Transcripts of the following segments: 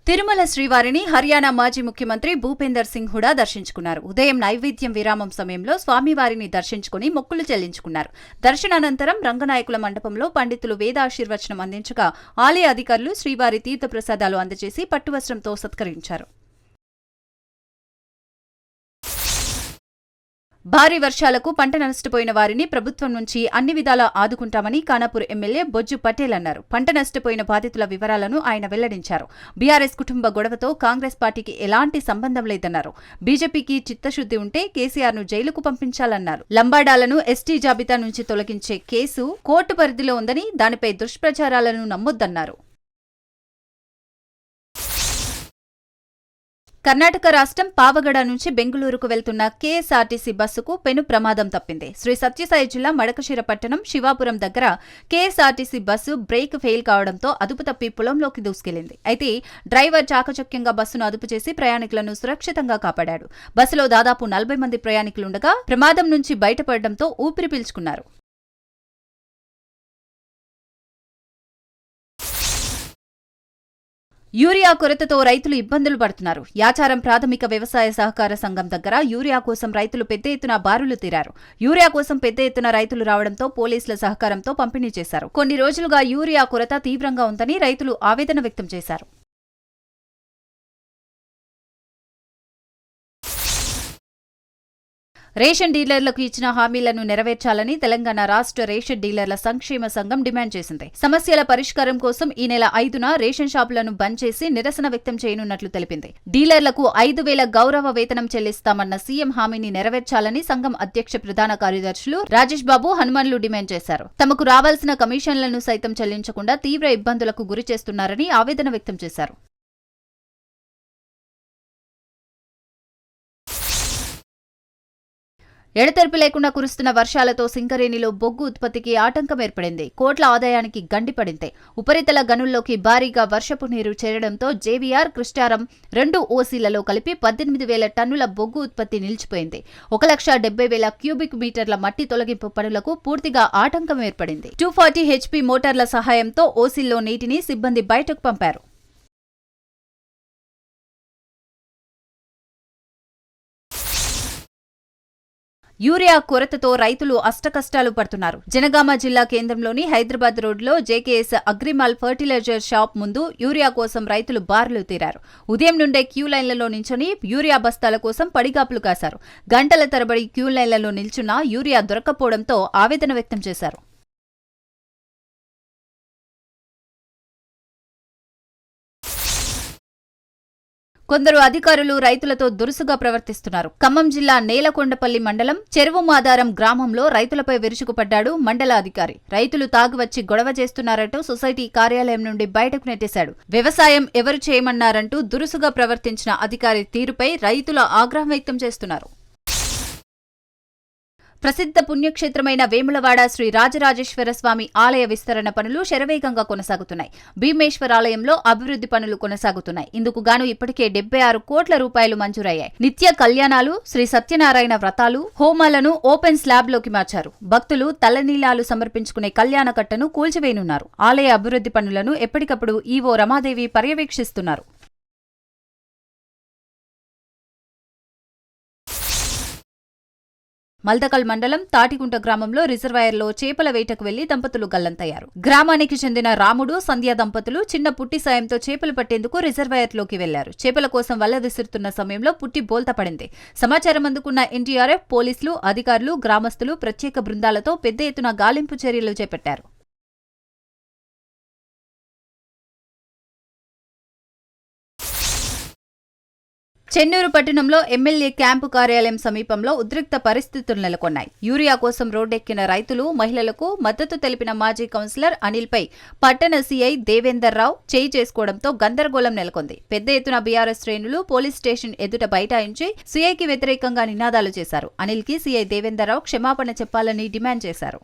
తిరుమల శ్రీవారిని హర్యానా మాజీ ముఖ్యమంత్రి భూపేందర్ సింగ్ హుడా దర్శించుకున్నారు. ఉదయం నైవేద్యం విరామం సమయంలో స్వామివారిని దర్శించుకుని మొక్కులు చెల్లించుకున్నారు. దర్శనానంతరం రంగనాయకుల మండపంలో పండితులు వేదాశీర్వచనం అందించగా ఆలయ అధికారులు శ్రీవారి తీర్థప్రసాదాలు అందజేసి పట్టువస్త్రంతో సత్కరించారు. భారీ వర్షాలకు పంట నష్టపోయిన వారిని ప్రభుత్వం నుంచి అన్ని విధాలా ఆదుకుంటామని ఖానాపూర్ ఎమ్మెల్యే బొజ్జు పటేల్ అన్నారు. పంట నష్టపోయిన బాధితుల వివరాలను ఆయన వెల్లడించారు. బీఆర్ఎస్ కుటుంబ గొడవతో కాంగ్రెస్ పార్టీకి ఎలాంటి సంబంధం లేదన్నారు. బీజేపీకి చిత్తశుద్ది ఉంటే కేసీఆర్ను జైలుకు పంపించాలన్నారు. లంబాడాలను ఎస్టీ జాబితా నుంచి తొలగించే కేసు కోర్టు పరిధిలో ఉందని, దానిపై దుష్ప్రచారాలను నమ్మొద్దన్నారు. కర్ణాటక రాష్ట్రం పావగడ నుంచి బెంగళూరుకు వెళ్తున్న కేఎస్ఆర్టీసీ బస్సుకు పెను ప్రమాదం తప్పింది. శ్రీ సత్యసాయి జిల్లా మడకశిర పట్టణం శివాపురం దగ్గర కేఎస్ఆర్టీసీ బస్సు బ్రేక్ ఫెయిల్ కావడంతో అదుపు తప్పి పొలంలోకి దూసుకెళ్లింది. అయితే డ్రైవర్ చాకచక్యంగా బస్సును అదుపు చేసి ప్రయాణికులను సురక్షితంగా కాపాడాడు. బస్సులో దాదాపు 40 మంది ప్రయాణికులుండగా ప్రమాదం నుంచి బయటపడడంతో ఊపిరి పీల్చుకున్నారు. యూరియా కొరతతో రైతులు ఇబ్బందులు పడుతున్నారు. యాచారం ప్రాథమిక వ్యవసాయ సహకార సంఘం దగ్గర యూరియా కోసం రైతులు పెద్ద ఎత్తున బారులు తీరారు. యూరియా కోసం పెద్ద ఎత్తున రైతులు రావడంతో పోలీసుల సహకారంతో పంపిణీ చేశారు. కొన్ని రోజులుగా యూరియా కొరత తీవ్రంగా ఉందని రైతులు ఆవేదన వ్యక్తం చేశారు. రేషన్ డీలర్లకు ఇచ్చిన హామీలను నెరవేర్చాలని తెలంగాణ రాష్ట్ర రేషన్ డీలర్ల సంక్షేమ సంఘం డిమాండ్ చేసింది. సమస్యల పరిష్కారం కోసం ఈ నెల 5న రేషన్ షాపులను బంద్ చేసి నిరసన వ్యక్తం చేయనున్నట్లు తెలిపింది. డీలర్లకు 5,000 గౌరవ వేతనం చెల్లిస్తామన్న సీఎం హామీని నెరవేర్చాలని సంఘం అధ్యక్ష ప్రధాన కార్యదర్శులు రాజేష్ బాబు, హనుమన్లు డిమాండ్ చేశారు. తమకు రావాల్సిన కమిషన్లను సైతం చెల్లించకుండా తీవ్ర ఇబ్బందులకు గురి చేస్తున్నారని ఆవేదన వ్యక్తం చేశారు. ఎడతెరిపి లేకుండా కురుస్తున్న వర్షాలతో సింగరేణిలో బొగ్గు ఉత్పత్తికి ఆటంకం ఏర్పడింది. కోట్ల ఆదాయానికి గండిపడింది. ఉపరితల గనుల్లోకి భారీగా వర్షపు నీరు చేరడంతో జేవీఆర్, కృష్ణారం 2 ఓసీలలో కలిపి 18,000 టన్నుల బొగ్గు ఉత్పత్తి నిలిచిపోయింది. 1,70,000 క్యూబిక్ మీటర్ల మట్టి తొలగింపు పనులకు పూర్తిగా ఆటంకం ఏర్పడింది. 240 హెచ్పీ మోటార్ల సహాయంతో ఓసీల్లో నీటిని సిబ్బంది బయటకు పంపారు. యూరియా కొరతతో రైతులు అష్టకష్టాలు పడుతున్నారు. జనగామ జిల్లా కేంద్రంలోని హైదరాబాద్ రోడ్లో జేకేఎస్ అగ్రిమాల్ ఫర్టిలైజర్ షాప్ ముందు యూరియా కోసం రైతులు బారులు తీరారు. ఉదయం నుండే క్యూ లైన్లలో నిల్చొని యూరియా బస్తాల కోసం పడిగాపులు కాశారు. గంటల తరబడి క్యూ లైన్లలో నిల్చున్నా యూరియా దొరక్కపోవడంతో ఆవేదన వ్యక్తం చేశారు. కొందరు అధికారులు రైతులతో దురుసుగా ప్రవర్తిస్తున్నారు. ఖమ్మం జిల్లా నేలకొండపల్లి మండలం చెరువు మాదారం గ్రామంలో రైతులపై విరుచుకుపడ్డాడు మండల అధికారి. రైతులు తాగువచ్చి గొడవ చేస్తున్నారంటూ సొసైటీ కార్యాలయం నుండి బయటకు నెట్టేశాడు. వ్యవసాయం ఎవరు చేయమన్నారంటూ దురుసుగా ప్రవర్తించిన అధికారి తీరుపై రైతుల ఆగ్రహం వ్యక్తం చేస్తున్నారు. ప్రసిద్ధ పుణ్యక్షేత్రమైన వేములవాడ శ్రీ రాజరాజేశ్వర స్వామి ఆలయ విస్తరణ పనులు శరవేగంగా కొనసాగుతున్నాయి. భీమేశ్వరాలయంలో అభివృద్ధి పనులు కొనసాగుతున్నాయి. ఇందుకు గాను ఇప్పటికే 76 కోట్ల రూపాయలు మంజూరయ్యాయి. నిత్య కళ్యాణాలు, శ్రీ సత్యనారాయణ వ్రతాలు, హోమాలను ఓపెన్ స్లాబ్లోకి మార్చారు. భక్తులు తలనీలాలు సమర్పించుకునే కళ్యాణ కట్టను కూల్చివేయనున్నారు. ఆలయ అభివృద్ధి పనులను ఎప్పటికప్పుడు ఈవో రమాదేవి పర్యవేక్షిస్తున్నారు. మల్దకల్ మండలం తాటిగుంట గ్రామంలో రిజర్వాయర్లో చేపల వేటకు వెళ్లి దంపతులు గల్లంతయ్యారు. గ్రామానికి చెందిన రాముడు, సంధ్య దంపతులు చిన్న పుట్టి సాయంతో చేపలు పట్టేందుకు రిజర్వాయర్లోకి వెళ్లారు. చేపల కోసం వల విసురుతున్న సమయంలో పుట్టి బోల్తా పడింది. సమాచారం అందుకున్న ఎన్డీఆర్ఎఫ్, పోలీసులు, అధికారులు, గ్రామస్తులు ప్రత్యేక బృందాలతో పెద్ద ఎత్తున గాలింపు చర్యలు చేపట్టారు. చెన్నూరు పట్టణంలో ఎమ్మెల్యే క్యాంపు కార్యాలయం సమీపంలో ఉద్రిక్త పరిస్థితులు నెలకొన్నాయి. యూరియా కోసం రోడ్డెక్కిన రైతులు, మహిళలకు మద్దతు తెలిపిన మాజీ కౌన్సిలర్ అనిల్పై పట్టణ సీఐ దేవేందర్ రావు చేయి చేసుకోవడంతో గందరగోళం నెలకొంది. పెద్ద ఎత్తున బీఆర్ఎస్ శ్రేణులు పోలీస్ స్టేషన్ ఎదుట బైఠాయించి సీఐకి వ్యతిరేకంగా నినాదాలు చేశారు. అనిల్కి సీఐ దేవేందర్ రావు క్షమాపణ చెప్పాలని డిమాండ్ చేశారు.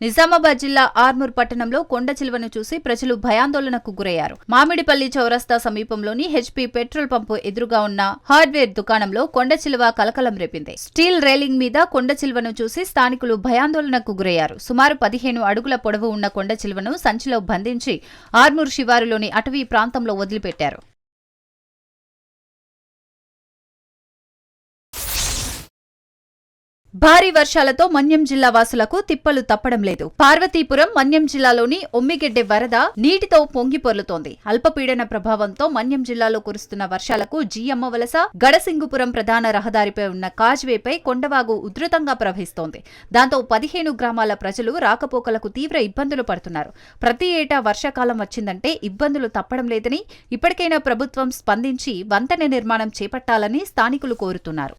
నిజామాబాద్ జిల్లా ఆర్మూర్ పట్టణంలో కొండ చిలువను చూసి ప్రజలు భయాందోళనకు గురయ్యారు. మామిడిపల్లి చౌరస్తా సమీపంలోని హెచ్పీ పెట్రోల్ పంపు ఎదురుగా ఉన్న హార్డ్వేర్ దుకాణంలో కొండ చిలువ కలకలం రేపింది. స్టీల్ రైలింగ్ మీద కొండ చిలువను చూసి స్థానికులు భయాందోళనకు గురయ్యారు. సుమారు 15 అడుగుల పొడవు ఉన్న కొండ చిలువను సంచిలో బంధించి ఆర్మూర్ శివారులోని అటవీ ప్రాంతంలో వదిలిపెట్టారు. భారీ వర్షాలతో మన్యం జిల్లా వాసులకు తిప్పలు తప్పడం లేదు. పార్వతీపురం మన్యం జిల్లాలోని ఒమ్మిగెడ్డె వరద నీటితో పొంగి పొర్లుతోంది. అల్పపీడన ప్రభావంతో మన్యం జిల్లాలో కురుస్తున్న వర్షాలకు జియమ్మ వలస, గడసింగుపురం ప్రధాన రహదారిపై ఉన్న కాజ్వేపై కొండవాగు ఉధృతంగా ప్రవహిస్తోంది. దాంతో 15 గ్రామాల ప్రజలు రాకపోకలకు తీవ్ర ఇబ్బందులు పడుతున్నారు. ప్రతి ఏటా వర్షాకాలం వచ్చిందంటే ఇబ్బందులు తప్పడం లేదని, ఇప్పటికైనా ప్రభుత్వం స్పందించి వంతెన నిర్మాణం చేపట్టాలని స్థానికులు కోరుతున్నారు.